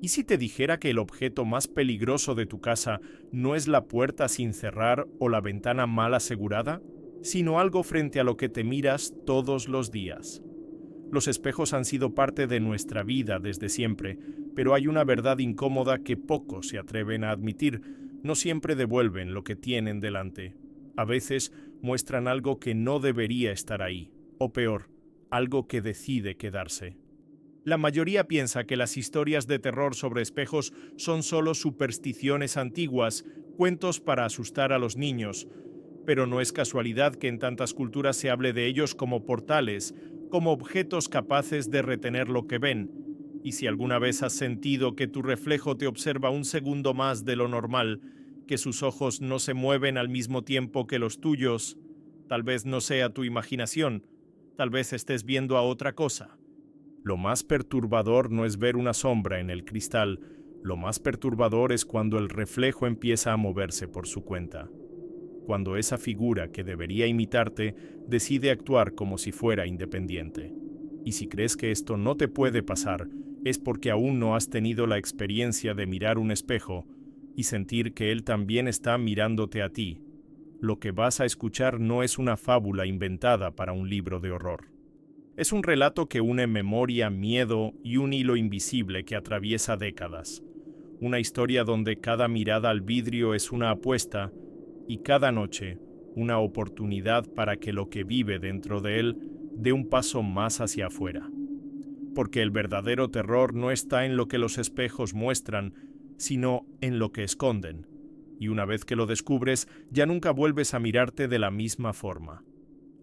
¿Y si te dijera que el objeto más peligroso de tu casa no es la puerta sin cerrar o la ventana mal asegurada, sino algo frente a lo que te miras todos los días? Los espejos han sido parte de nuestra vida desde siempre, pero hay una verdad incómoda que pocos se atreven a admitir. No siempre devuelven lo que tienen delante. A veces muestran algo que no debería estar ahí, o peor, algo que decide quedarse. La mayoría piensa que las historias de terror sobre espejos son solo supersticiones antiguas, cuentos para asustar a los niños, pero no es casualidad que en tantas culturas se hable de ellos como portales, como objetos capaces de retener lo que ven. Y si alguna vez has sentido que tu reflejo te observa un segundo más de lo normal, que sus ojos no se mueven al mismo tiempo que los tuyos, tal vez no sea tu imaginación, tal vez estés viendo a otra cosa. Lo más perturbador no es ver una sombra en el cristal, lo más perturbador es cuando el reflejo empieza a moverse por su cuenta. Cuando esa figura que debería imitarte decide actuar como si fuera independiente. Y si crees que esto no te puede pasar, es porque aún no has tenido la experiencia de mirar un espejo y sentir que él también está mirándote a ti. Lo que vas a escuchar no es una fábula inventada para un libro de horror. Es un relato que une memoria, miedo y un hilo invisible que atraviesa décadas. Una historia donde cada mirada al vidrio es una apuesta y cada noche una oportunidad para que lo que vive dentro de él dé un paso más hacia afuera. Porque el verdadero terror no está en lo que los espejos muestran, sino en lo que esconden. Y una vez que lo descubres, ya nunca vuelves a mirarte de la misma forma.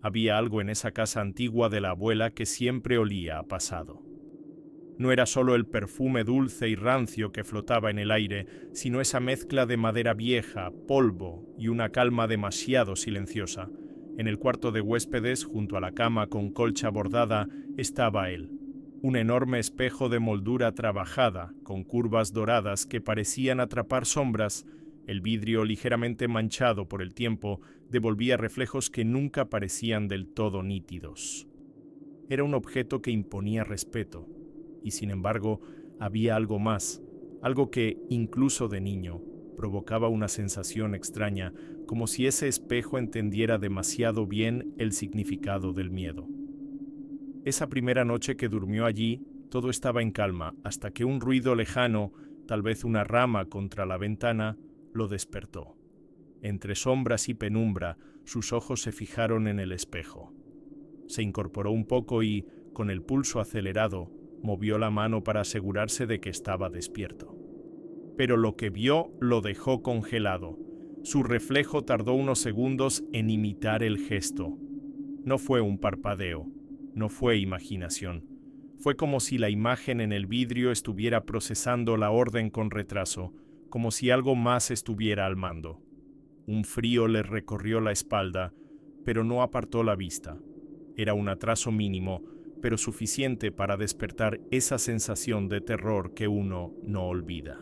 Había algo en esa casa antigua de la abuela que siempre olía a pasado. No era solo el perfume dulce y rancio que flotaba en el aire, sino esa mezcla de madera vieja, polvo y una calma demasiado silenciosa. En el cuarto de huéspedes, junto a la cama con colcha bordada, estaba él. Un enorme espejo de moldura trabajada, con curvas doradas que parecían atrapar sombras. El vidrio, ligeramente manchado por el tiempo, devolvía reflejos que nunca parecían del todo nítidos. Era un objeto que imponía respeto, y sin embargo había algo más, algo que, incluso de niño, provocaba una sensación extraña, como si ese espejo entendiera demasiado bien el significado del miedo. Esa primera noche que durmió allí, todo estaba en calma, hasta que un ruido lejano, tal vez una rama contra la ventana, lo despertó. Entre sombras y penumbra, sus ojos se fijaron en el espejo. Se incorporó un poco y, con el pulso acelerado, movió la mano para asegurarse de que estaba despierto. Pero lo que vio lo dejó congelado. Su reflejo tardó unos segundos en imitar el gesto. No fue un parpadeo, no fue imaginación. Fue como si la imagen en el vidrio estuviera procesando la orden con retraso, como si algo más estuviera al mando. Un frío le recorrió la espalda, pero no apartó la vista. Era un atraso mínimo, pero suficiente para despertar esa sensación de terror que uno no olvida.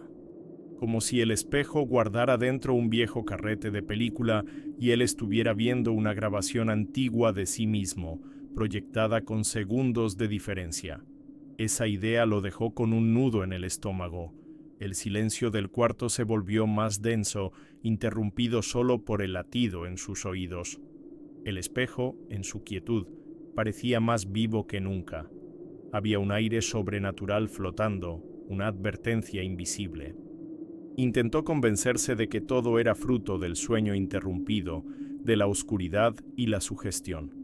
Como si el espejo guardara dentro un viejo carrete de película y él estuviera viendo una grabación antigua de sí mismo, proyectada con segundos de diferencia. Esa idea lo dejó con un nudo en el estómago. El silencio del cuarto se volvió más denso, interrumpido solo por el latido en sus oídos. El espejo, en su quietud, parecía más vivo que nunca. Había un aire sobrenatural flotando, una advertencia invisible. Intentó convencerse de que todo era fruto del sueño interrumpido, de la oscuridad y la sugestión.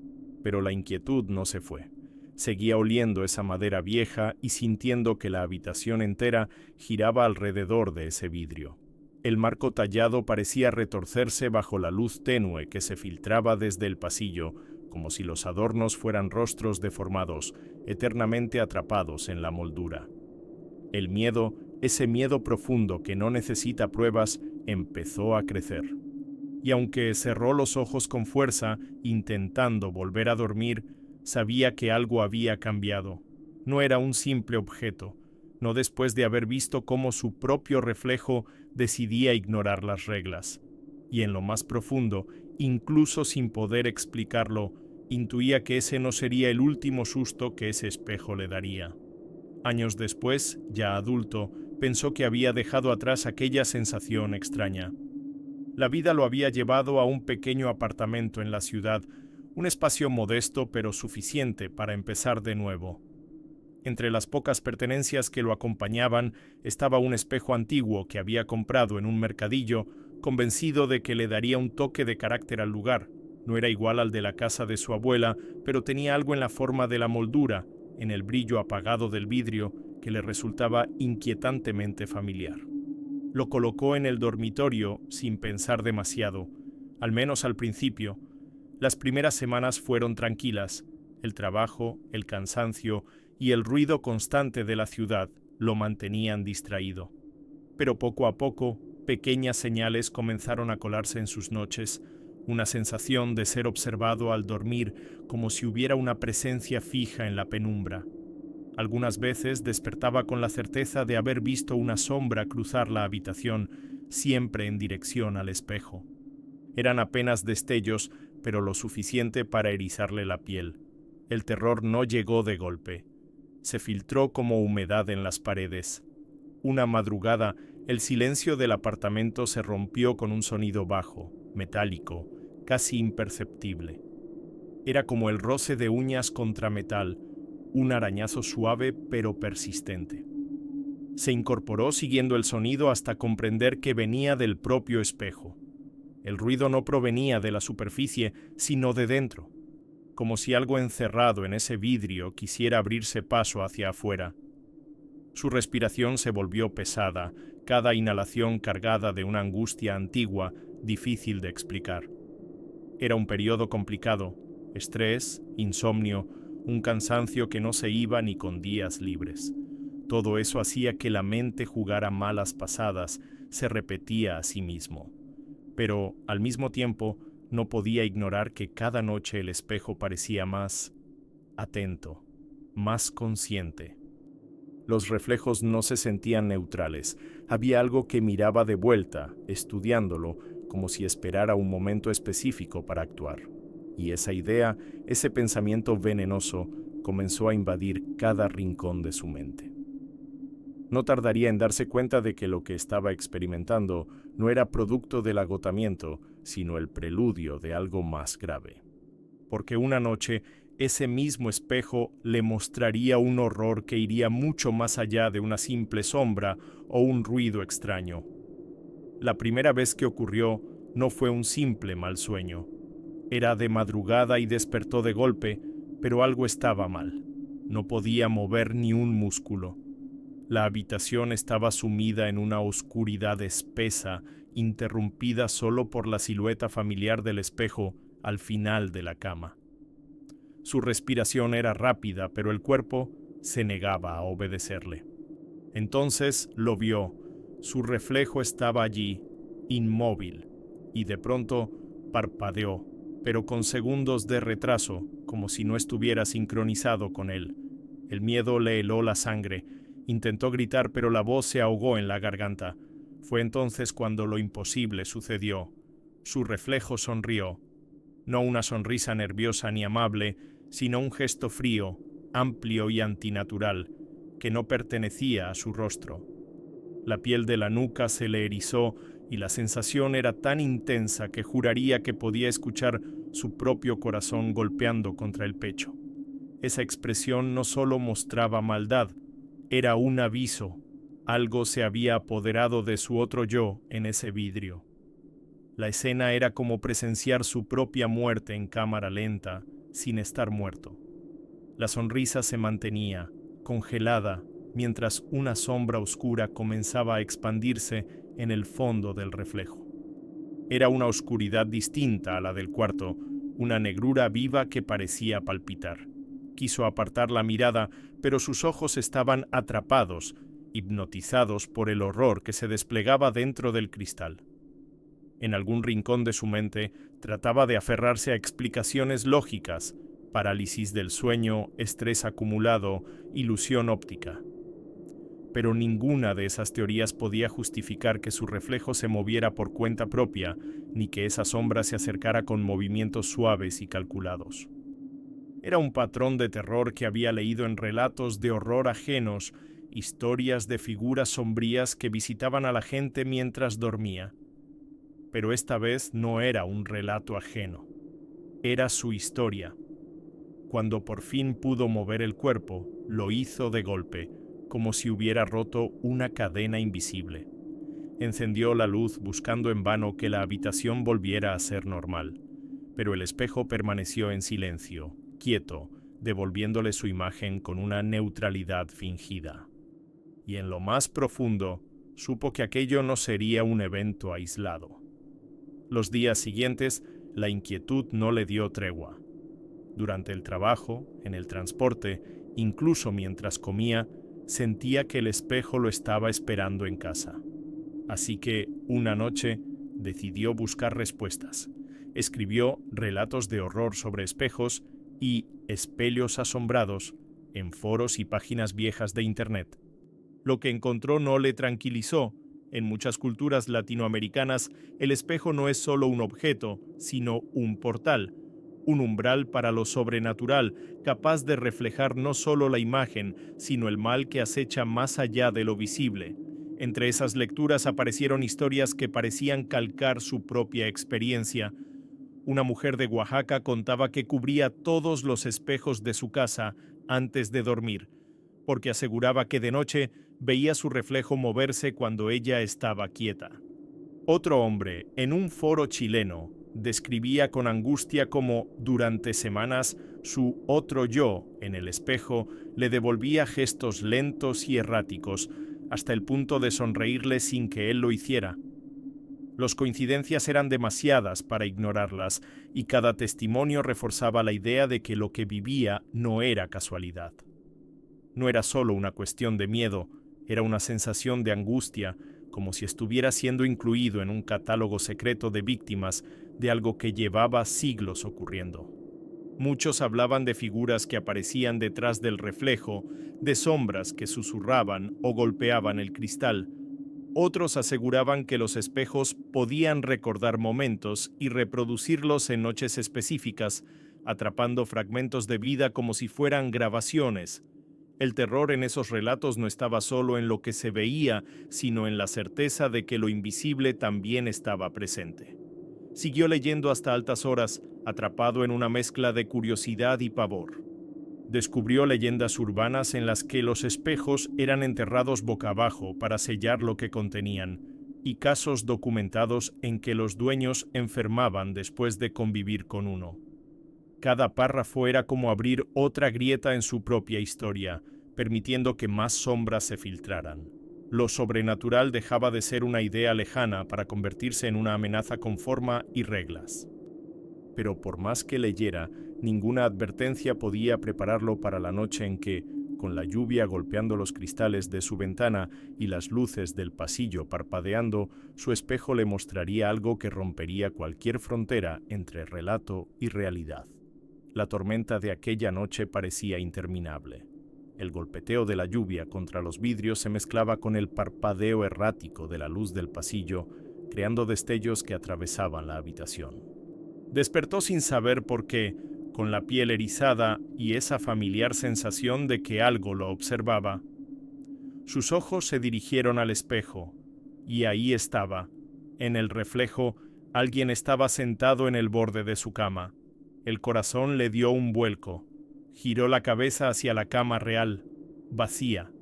Pero la inquietud no se fue. Seguía oliendo esa madera vieja y sintiendo que la habitación entera giraba alrededor de ese vidrio. El marco tallado parecía retorcerse bajo la luz tenue que se filtraba desde el pasillo, como si los adornos fueran rostros deformados, eternamente atrapados en la moldura. El miedo, ese miedo profundo que no necesita pruebas, empezó a crecer. Y aunque cerró los ojos con fuerza, intentando volver a dormir, sabía que algo había cambiado. No era un simple objeto, no después de haber visto cómo su propio reflejo decidía ignorar las reglas. Y en lo más profundo, incluso sin poder explicarlo, intuía que ese no sería el último susto que ese espejo le daría. Años después, ya adulto, pensó que había dejado atrás aquella sensación extraña. La vida lo había llevado a un pequeño apartamento en la ciudad, un espacio modesto pero suficiente para empezar de nuevo. Entre las pocas pertenencias que lo acompañaban estaba un espejo antiguo que había comprado en un mercadillo, convencido de que le daría un toque de carácter al lugar. No era igual al de la casa de su abuela, pero tenía algo en la forma de la moldura, en el brillo apagado del vidrio, que le resultaba inquietantemente familiar. Lo colocó en el dormitorio sin pensar demasiado, al menos al principio. Las primeras semanas fueron tranquilas. El trabajo, el cansancio y el ruido constante de la ciudad lo mantenían distraído. Pero poco a poco, pequeñas señales comenzaron a colarse en sus noches, una sensación de ser observado al dormir, como si hubiera una presencia fija en la penumbra. Algunas veces despertaba con la certeza de haber visto una sombra cruzar la habitación, siempre en dirección al espejo. Eran apenas destellos, pero lo suficiente para erizarle la piel. El terror no llegó de golpe. Se filtró como humedad en las paredes. Una madrugada, el silencio del apartamento se rompió con un sonido bajo, metálico, casi imperceptible. Era como el roce de uñas contra metal, un arañazo suave pero persistente. Se incorporó siguiendo el sonido hasta comprender que venía del propio espejo. El ruido no provenía de la superficie, sino de dentro, como si algo encerrado en ese vidrio quisiera abrirse paso hacia afuera. Su respiración se volvió pesada, cada inhalación cargada de una angustia antigua, difícil de explicar. Era un periodo complicado, estrés, insomnio, un cansancio que no se iba ni con días libres. Todo eso hacía que la mente jugara malas pasadas, se repetía a sí mismo. Pero, al mismo tiempo, no podía ignorar que cada noche el espejo parecía más atento, más consciente. Los reflejos no se sentían neutrales. Había algo que miraba de vuelta, estudiándolo, como si esperara un momento específico para actuar. Y esa idea, ese pensamiento venenoso, comenzó a invadir cada rincón de su mente. No tardaría en darse cuenta de que lo que estaba experimentando no era producto del agotamiento, sino el preludio de algo más grave. Porque una noche, ese mismo espejo le mostraría un horror que iría mucho más allá de una simple sombra o un ruido extraño. La primera vez que ocurrió no fue un simple mal sueño. Era de madrugada y despertó de golpe, pero algo estaba mal. No podía mover ni un músculo. La habitación estaba sumida en una oscuridad espesa, interrumpida solo por la silueta familiar del espejo al final de la cama. Su respiración era rápida, pero el cuerpo se negaba a obedecerle. Entonces lo vio. Su reflejo estaba allí, inmóvil, y de pronto parpadeó, pero con segundos de retraso, como si no estuviera sincronizado con él. El miedo le heló la sangre. Intentó gritar, pero la voz se ahogó en la garganta. Fue entonces cuando lo imposible sucedió. Su reflejo sonrió. No una sonrisa nerviosa ni amable, sino un gesto frío, amplio y antinatural, que no pertenecía a su rostro. La piel de la nuca se le erizó y la sensación era tan intensa que juraría que podía escuchar su propio corazón golpeando contra el pecho. Esa expresión no solo mostraba maldad, era un aviso. Algo se había apoderado de su otro yo en ese vidrio. La escena era como presenciar su propia muerte en cámara lenta, sin estar muerto. La sonrisa se mantenía, congelada, mientras una sombra oscura comenzaba a expandirse en el fondo del reflejo. Era una oscuridad distinta a la del cuarto, una negrura viva que parecía palpitar. Quiso apartar la mirada, pero sus ojos estaban atrapados, hipnotizados por el horror que se desplegaba dentro del cristal. En algún rincón de su mente trataba de aferrarse a explicaciones lógicas, parálisis del sueño, estrés acumulado, ilusión óptica. Pero ninguna de esas teorías podía justificar que su reflejo se moviera por cuenta propia, ni que esa sombra se acercara con movimientos suaves y calculados. Era un patrón de terror que había leído en relatos de horror ajenos historias de figuras sombrías que visitaban a la gente mientras dormía. Pero esta vez no era un relato ajeno, era su historia. Cuando por fin pudo mover el cuerpo, lo hizo de golpe, como si hubiera roto una cadena invisible. Encendió la luz buscando en vano que la habitación volviera a ser normal, pero el espejo permaneció en silencio, quieto, devolviéndole su imagen con una neutralidad fingida. Y en lo más profundo, supo que aquello no sería un evento aislado. Los días siguientes, la inquietud no le dio tregua. Durante el trabajo, en el transporte, incluso mientras comía, sentía que el espejo lo estaba esperando en casa. Así que, una noche, decidió buscar respuestas. Escribió relatos de horror sobre espejos y espelhos asombrados en foros y páginas viejas de Internet. Lo que encontró no le tranquilizó. En muchas culturas latinoamericanas, el espejo no es solo un objeto, sino un portal, un umbral para lo sobrenatural, capaz de reflejar no solo la imagen, sino el mal que acecha más allá de lo visible. Entre esas lecturas aparecieron historias que parecían calcar su propia experiencia. Una mujer de Oaxaca contaba que cubría todos los espejos de su casa antes de dormir, porque aseguraba que de noche veía su reflejo moverse cuando ella estaba quieta. Otro hombre, en un foro chileno, describía con angustia cómo, durante semanas, su otro yo, en el espejo, le devolvía gestos lentos y erráticos, hasta el punto de sonreírle sin que él lo hiciera. Las coincidencias eran demasiadas para ignorarlas, y cada testimonio reforzaba la idea de que lo que vivía no era casualidad. No era solo una cuestión de miedo, era una sensación de angustia, como si estuviera siendo incluido en un catálogo secreto de víctimas de algo que llevaba siglos ocurriendo. Muchos hablaban de figuras que aparecían detrás del reflejo, de sombras que susurraban o golpeaban el cristal. Otros aseguraban que los espejos podían recordar momentos y reproducirlos en noches específicas, atrapando fragmentos de vida como si fueran grabaciones. El terror en esos relatos no estaba solo en lo que se veía, sino en la certeza de que lo invisible también estaba presente. Siguió leyendo hasta altas horas, atrapado en una mezcla de curiosidad y pavor. Descubrió leyendas urbanas en las que los espejos eran enterrados boca abajo para sellar lo que contenían, y casos documentados en que los dueños enfermaban después de convivir con uno. Cada párrafo era como abrir otra grieta en su propia historia, permitiendo que más sombras se filtraran. Lo sobrenatural dejaba de ser una idea lejana para convertirse en una amenaza con forma y reglas. Pero por más que leyera, ninguna advertencia podía prepararlo para la noche en que, con la lluvia golpeando los cristales de su ventana y las luces del pasillo parpadeando, su espejo le mostraría algo que rompería cualquier frontera entre relato y realidad. La tormenta de aquella noche parecía interminable. El golpeteo de la lluvia contra los vidrios se mezclaba con el parpadeo errático de la luz del pasillo, creando destellos que atravesaban la habitación. Despertó sin saber por qué, con la piel erizada y esa familiar sensación de que algo lo observaba. Sus ojos se dirigieron al espejo, y ahí estaba, en el reflejo, alguien estaba sentado en el borde de su cama. El corazón le dio un vuelco. Giró la cabeza hacia la cama real, vacía.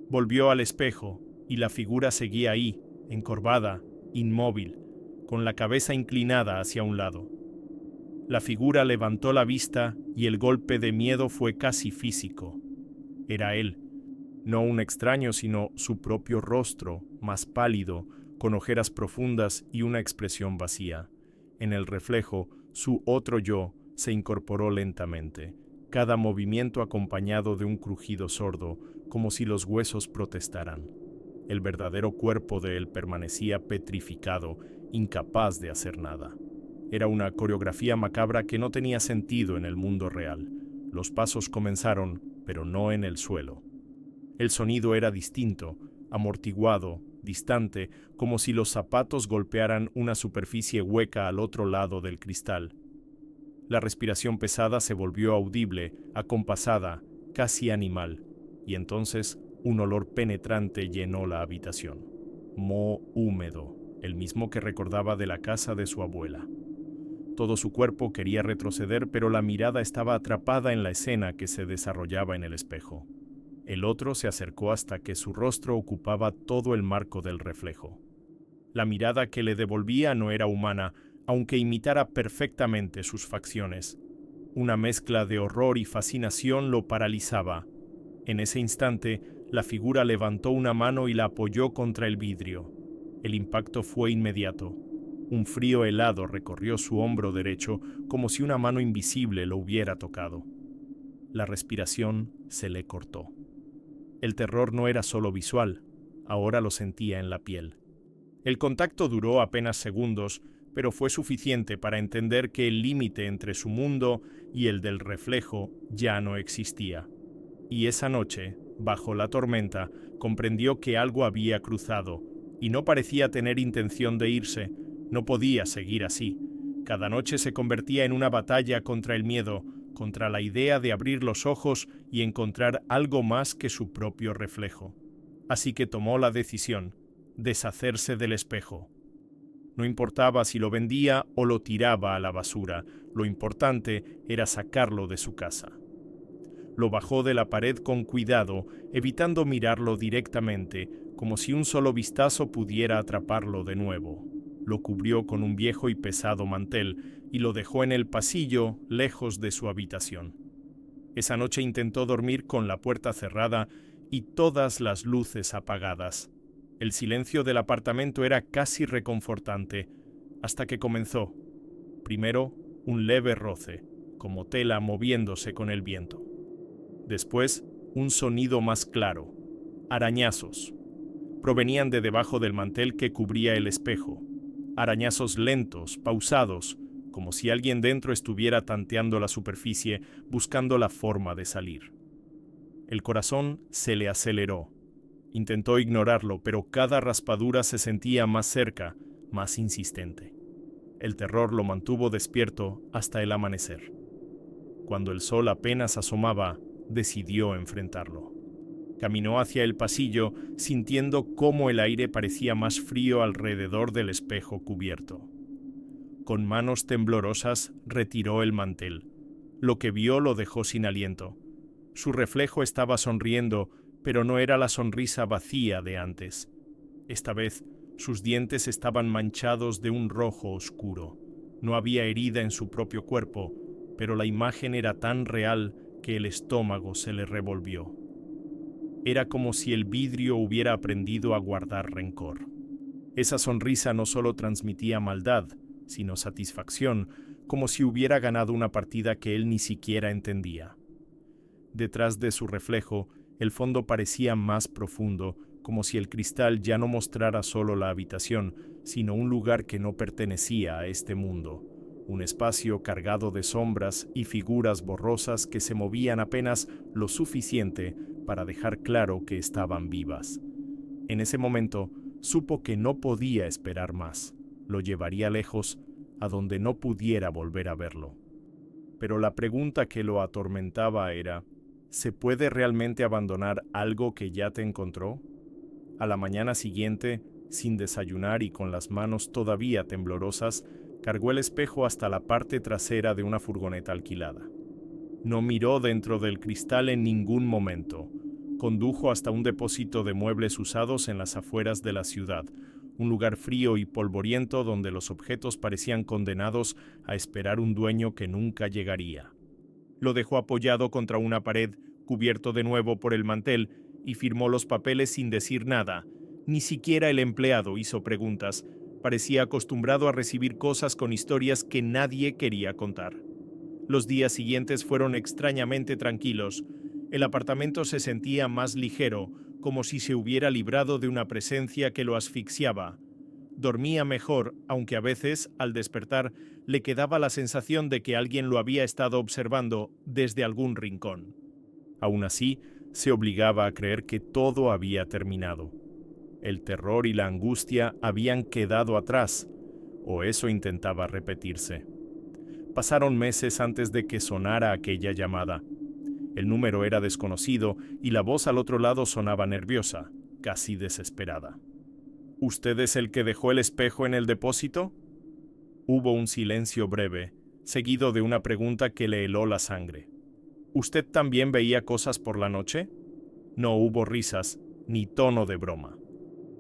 Volvió al espejo, y la figura seguía ahí, encorvada, inmóvil, con la cabeza inclinada hacia un lado. La figura levantó la vista y el golpe de miedo fue casi físico. Era él, no un extraño, sino su propio rostro, más pálido, con ojeras profundas y una expresión vacía. En el reflejo, su otro yo se incorporó lentamente, cada movimiento acompañado de un crujido sordo, como si los huesos protestaran. El verdadero cuerpo de él permanecía petrificado, incapaz de hacer nada. Era una coreografía macabra que no tenía sentido en el mundo real. Los pasos comenzaron, pero no en el suelo. El sonido era distinto, amortiguado, distante, como si los zapatos golpearan una superficie hueca al otro lado del cristal. La respiración pesada se volvió audible, acompasada, casi animal, y entonces Un olor penetrante llenó la habitación. Moho húmedo, el mismo que recordaba de la casa de su abuela. Todo su cuerpo quería retroceder, pero la mirada estaba atrapada en la escena que se desarrollaba en el espejo. El otro se acercó hasta que su rostro ocupaba todo el marco del reflejo. La mirada que le devolvía no era humana, aunque imitara perfectamente sus facciones. Una mezcla de horror y fascinación lo paralizaba. En ese instante, la figura levantó una mano y la apoyó contra el vidrio. El impacto fue inmediato. Un frío helado recorrió su hombro derecho como si una mano invisible lo hubiera tocado. La respiración se le cortó. El terror no era solo visual, ahora lo sentía en la piel. El contacto duró apenas segundos, pero fue suficiente para entender que el límite entre su mundo y el del reflejo ya no existía. Y esa noche, bajo la tormenta, comprendió que algo había cruzado, y no parecía tener intención de irse. No podía seguir así. Cada noche se convertía en una batalla contra el miedo, contra la idea de abrir los ojos y encontrar algo más que su propio reflejo. Así que tomó la decisión: deshacerse del espejo. No importaba si lo vendía o lo tiraba a la basura, lo importante era sacarlo de su casa. Lo bajó de la pared con cuidado, evitando mirarlo directamente, como si un solo vistazo pudiera atraparlo de nuevo. Lo cubrió con un viejo y pesado mantel y lo dejó en el pasillo, lejos de su habitación. Esa noche intentó dormir con la puerta cerrada y todas las luces apagadas. El silencio del apartamento era casi reconfortante, hasta que comenzó. Primero, un leve roce, como tela moviéndose con el viento. Después, un sonido más claro. Arañazos. Provenían de debajo del mantel que cubría el espejo. Arañazos lentos, pausados, como si alguien dentro estuviera tanteando la superficie, buscando la forma de salir. El corazón se le aceleró. Intentó ignorarlo, pero cada raspadura se sentía más cerca, más insistente. El terror lo mantuvo despierto hasta el amanecer. Cuando el sol apenas asomaba, decidió enfrentarlo. Caminó hacia el pasillo, sintiendo cómo el aire parecía más frío alrededor del espejo cubierto. Con manos temblorosas retiró el mantel. Lo que vio lo dejó sin aliento. Su reflejo estaba sonriendo, pero no era la sonrisa vacía de antes. Esta vez, sus dientes estaban manchados de un rojo oscuro. No había herida en su propio cuerpo, pero la imagen era tan real que el estómago se le revolvió. Era como si el vidrio hubiera aprendido a guardar rencor. Esa sonrisa no solo transmitía maldad, sino satisfacción, como si hubiera ganado una partida que él ni siquiera entendía. Detrás de su reflejo, el fondo parecía más profundo, como si el cristal ya no mostrara solo la habitación, sino un lugar que no pertenecía a este mundo. Un espacio cargado de sombras y figuras borrosas que se movían apenas lo suficiente para dejar claro que estaban vivas. En ese momento, supo que no podía esperar más. Lo llevaría lejos, a donde no pudiera volver a verlo. Pero la pregunta que lo atormentaba era: ¿se puede realmente abandonar algo que ya te encontró? A la mañana siguiente, sin desayunar y con las manos todavía temblorosas, cargó el espejo hasta la parte trasera de una furgoneta alquilada. No miró dentro del cristal en ningún momento. Condujo hasta un depósito de muebles usados en las afueras de la ciudad, un lugar frío y polvoriento donde los objetos parecían condenados a esperar un dueño que nunca llegaría. Lo dejó apoyado contra una pared, cubierto de nuevo por el mantel, y firmó los papeles sin decir nada. Ni siquiera el empleado hizo preguntas. Parecía acostumbrado a recibir cosas con historias que nadie quería contar. Los días siguientes fueron extrañamente tranquilos. El apartamento se sentía más ligero, como si se hubiera librado de una presencia que lo asfixiaba. Dormía mejor, aunque a veces, al despertar, le quedaba la sensación de que alguien lo había estado observando desde algún rincón. Aún así, se obligaba a creer que todo había terminado. El terror y la angustia habían quedado atrás, o eso intentaba repetirse. Pasaron meses antes de que sonara aquella llamada. El número era desconocido y la voz al otro lado sonaba nerviosa, casi desesperada. ¿Usted es el que dejó el espejo en el depósito? Hubo un silencio breve, seguido de una pregunta que le heló la sangre. ¿Usted también veía cosas por la noche? No hubo risas, ni tono de broma.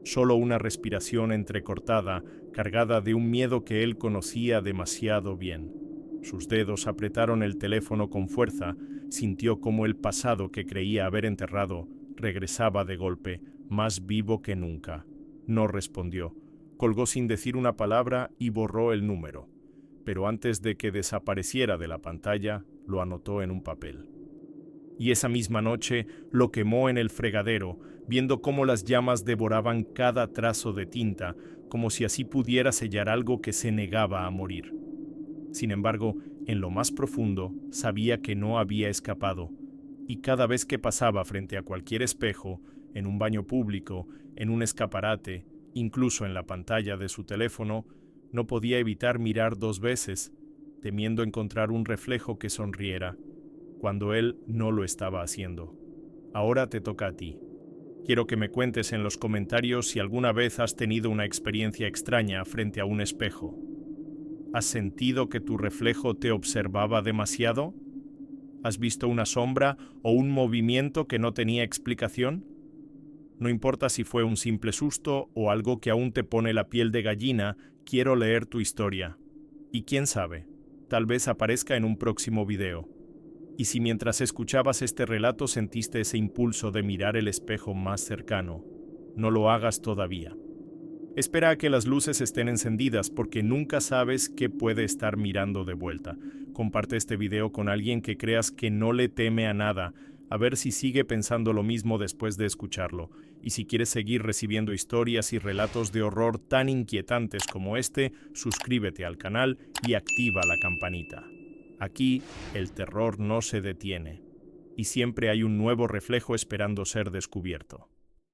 Solo una respiración entrecortada, cargada de un miedo que él conocía demasiado bien. Sus dedos apretaron el teléfono con fuerza, sintió como el pasado que creía haber enterrado regresaba de golpe, más vivo que nunca. No respondió. Colgó sin decir una palabra y borró el número. Pero antes de que desapareciera de la pantalla, lo anotó en un papel. Y esa misma noche lo quemó en el fregadero, viendo cómo las llamas devoraban cada trazo de tinta, como si así pudiera sellar algo que se negaba a morir. Sin embargo, en lo más profundo, sabía que no había escapado, y cada vez que pasaba frente a cualquier espejo, en un baño público, en un escaparate, incluso en la pantalla de su teléfono, no podía evitar mirar 2 veces, temiendo encontrar un reflejo que sonriera, cuando él no lo estaba haciendo. Ahora te toca a ti. Quiero que me cuentes en los comentarios si alguna vez has tenido una experiencia extraña frente a un espejo. ¿Has sentido que tu reflejo te observaba demasiado? ¿Has visto una sombra o un movimiento que no tenía explicación? No importa si fue un simple susto o algo que aún te pone la piel de gallina, quiero leer tu historia. Y quién sabe, tal vez aparezca en un próximo video. Y si mientras escuchabas este relato sentiste ese impulso de mirar el espejo más cercano, no lo hagas todavía. Espera a que las luces estén encendidas porque nunca sabes qué puede estar mirando de vuelta. Comparte este video con alguien que creas que no le teme a nada, a ver si sigue pensando lo mismo después de escucharlo. Y si quieres seguir recibiendo historias y relatos de horror tan inquietantes como este, suscríbete al canal y activa la campanita. Aquí, el terror no se detiene, y siempre hay un nuevo reflejo esperando ser descubierto.